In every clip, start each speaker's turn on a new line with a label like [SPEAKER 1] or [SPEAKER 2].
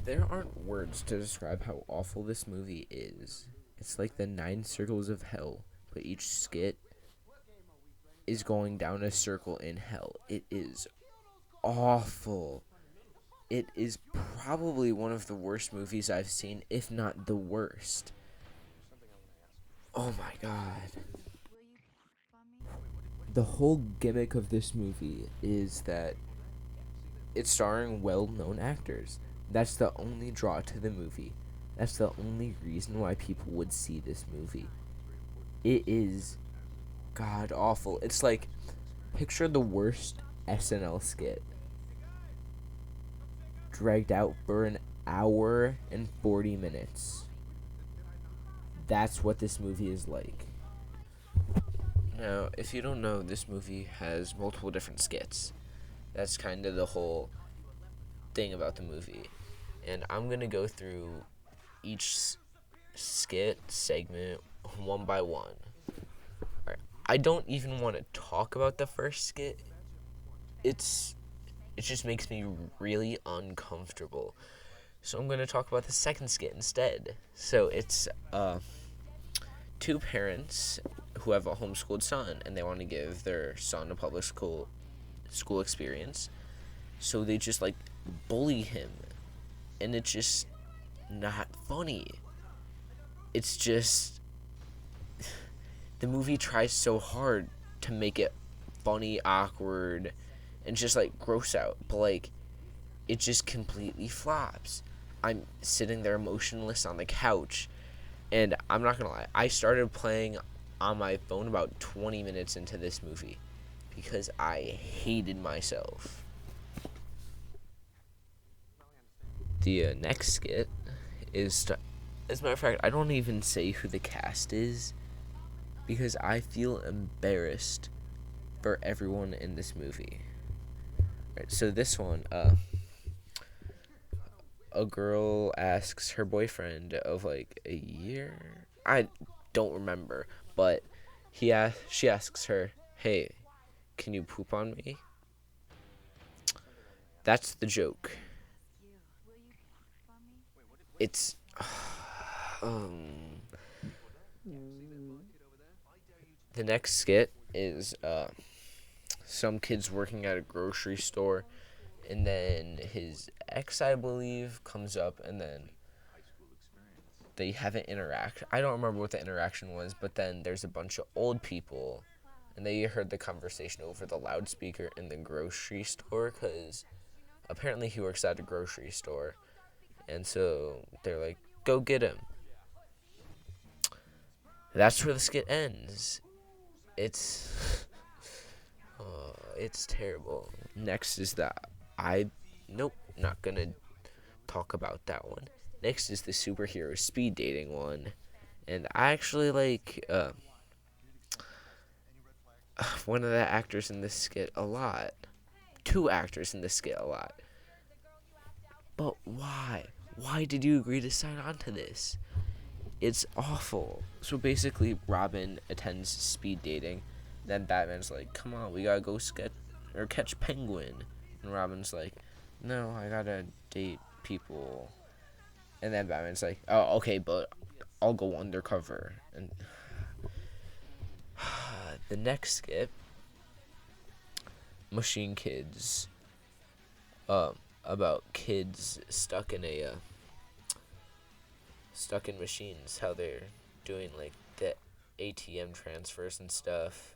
[SPEAKER 1] There aren't words to describe how awful this movie is. It's like the nine circles of hell, but each skit is going down a circle in hell. It is awful. It is probably one of the worst movies I've seen, if not the worst. Oh my god. The whole gimmick of this movie is that it's starring well known actors. That's the only draw to the movie. That's the only reason why people would see this movie. It is god awful. It's like, picture the worst SNL skit dragged out for an hour and 40 minutes. That's what this movie is like. Now, if you don't know, this movie has multiple different skits. That's kind of the whole thing about the movie. And I'm going to go through each skit segment one by one. Alright, I don't even want to talk about the first skit. It just makes me really uncomfortable. So I'm going to talk about the second skit instead. So it's two parents who have a homeschooled son, and they want to give their son a public school experience. So they just like bully him, and it's just not funny. It's just the movie tries so hard to make it funny, awkward, and just like gross out, but like it just completely flops. I'm sitting there emotionless on the couch, and I'm not gonna lie, I started playing on my phone about 20 minutes into this movie because I hated myself. The next skit is, as a matter of fact, I don't even say who the cast is because I feel embarrassed for everyone in this movie. Right, so this one, a girl asks her boyfriend of like a year, I don't remember, but she asks her, "Hey, can you poop on me?" That's the joke. It's um the next skit is some kids working at a grocery store, and then his ex, I believe, comes up, and then they have an interaction. I don't remember what the interaction was, but then there's a bunch of old people, and they heard the conversation over the loudspeaker in the grocery store because apparently he works at a grocery store, and so they're like, "Go get him." That's where the skit ends. It's it's terrible. Next is the I nope, not gonna talk about that one. Next is the superhero speed dating one, and I actually like one of the actors in this skit a lot. Two actors in this skit a lot. But why? Why did you agree to sign on to this? It's awful. So basically, Robin attends speed dating. Then Batman's like, "Come on, we gotta go catch Penguin." And Robin's like, "No, I gotta date people." And then Batman's like, "Oh, okay, but I'll go undercover." And the next skit, Machine Kids, about kids stuck in machines, how they're doing like the ATM transfers and stuff.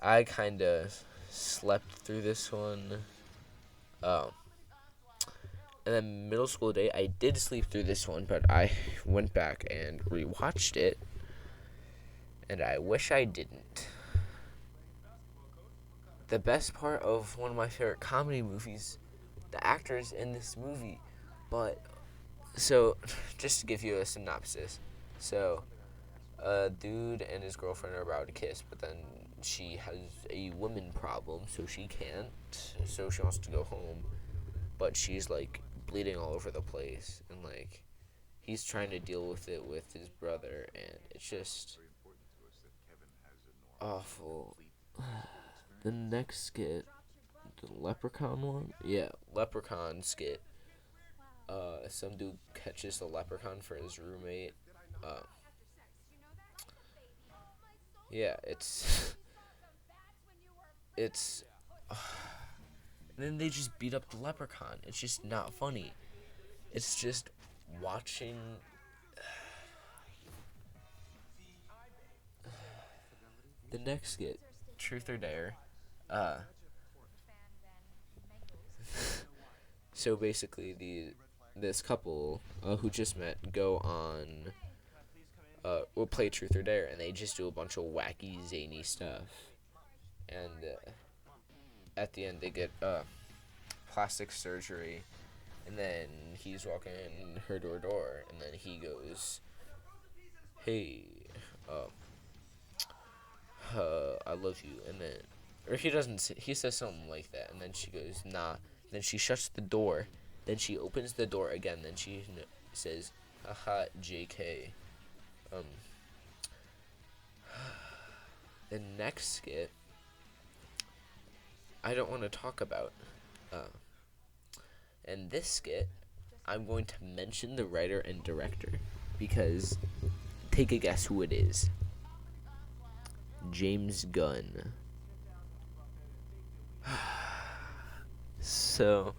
[SPEAKER 1] I kind of slept through this one. Um, and then middle school day, I did sleep through this one, but I went back and rewatched it, and I wish I didn't. The best part of one of my favorite comedy movies, the actors in this movie, but so just to give you a synopsis, so a dude and his girlfriend are about to kiss, but then she has a woman problem, so she can't. So she wants to go home, but she's like bleeding all over the place, and like he's trying to deal with it with his brother, and it's just awful. The next skit, the Leprechaun one, yeah, Leprechaun skit. some dude catches the leprechaun for his roommate. Uh, yeah, it's it's. And then they just beat up the leprechaun. It's just not funny. It's just watching the next skit, Truth or Dare. Uh, so basically, this couple who just met go on will play Truth or Dare, and they just do a bunch of wacky, zany stuff. And at the end, they get plastic surgery, and then he's walking her door, and then he goes, "Hey, uh, I love you," and then, or he doesn't say, he says something like that, and then she goes, "Nah." Then she shuts the door. Then she opens the door again. Then she says, "Haha, JK." Um, the next skit, I don't want to talk about. Uh, and this skit, I'm going to mention the writer and director because take a guess who it is. James Gunn. So,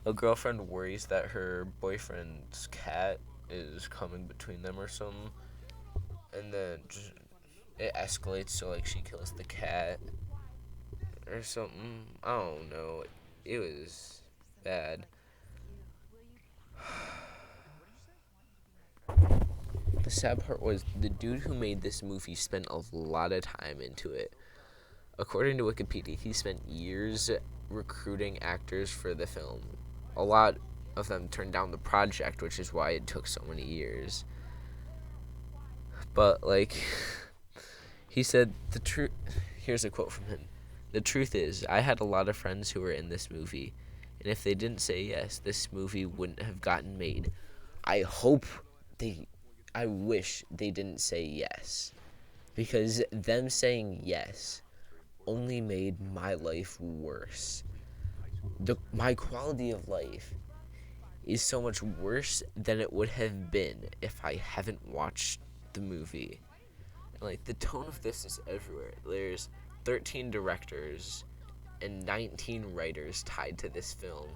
[SPEAKER 1] a girlfriend worries that her boyfriend's cat is coming between them or something, and then it escalates so like she kills the cat or something. I don't know. It was bad. The sad part was the dude who made this movie spent a lot of time into it. According to Wikipedia, he spent years recruiting actors for the film. A lot of them turned down the project, which is why it took so many years. But, like, he said, the truth. Here's a quote from him. "The truth is, I had a lot of friends who were in this movie, and if they didn't say yes, this movie wouldn't have gotten made. I hope they. I wish they didn't say yes. Because them saying yes only made my life worse. My quality of life is so much worse than it would have been if I haven't watched the movie." And, like, the tone of this is everywhere. There's 13 directors and 19 writers tied to this film,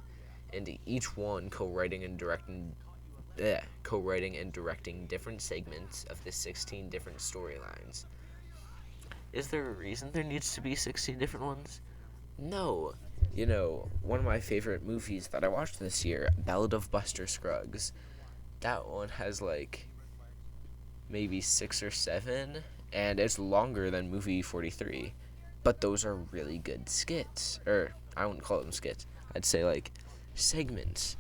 [SPEAKER 1] and each one co-writing and directing different segments of the 16 different storylines. Is there a reason there needs to be 16 different ones? No. You know, one of my favorite movies that I watched this year, Ballad of Buster Scruggs, that one has like maybe 6 or 7, and it's longer than movie 43. But those are really good skits. Or, I wouldn't call them skits. I'd say like segments.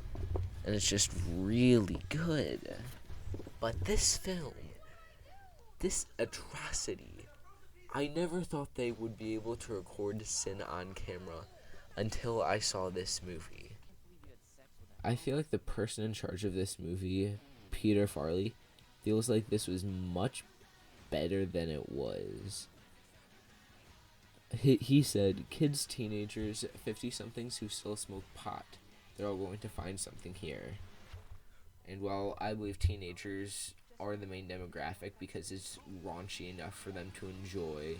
[SPEAKER 1] And it's just really good. But this film, this atrocity, I never thought they would be able to record sin on camera until I saw this movie. I feel like the person in charge of this movie, Peter Farley, feels like this was much better than it was. He said, "Kids, teenagers, 50-somethings who still smoke pot. They're all going to find something here." And while I believe teenagers are the main demographic because it's raunchy enough for them to enjoy,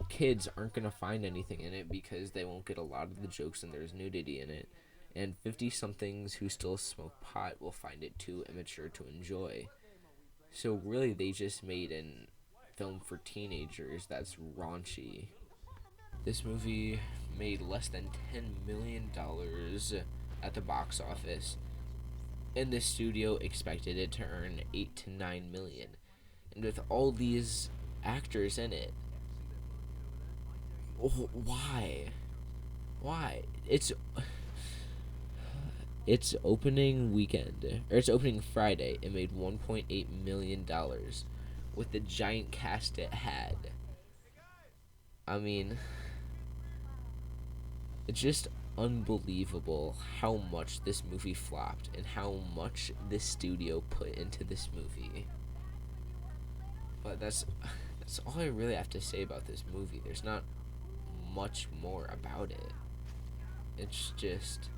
[SPEAKER 1] kids aren't going to find anything in it because they won't get a lot of the jokes and there's nudity in it. And 50-somethings who still smoke pot will find it too immature to enjoy. So really, they just made a film for teenagers that's raunchy. This movie made less than $10 million at the box office, and the studio expected it to earn 8 to 9 million. And with all these actors in it, why? Why? It's opening weekend, or it's opening Friday. It made $1.8 million with the giant cast it had. I mean, it's just unbelievable how much this movie flopped and how much this studio put into this movie. But that's all I really have to say about this movie. There's not much more about it. It's just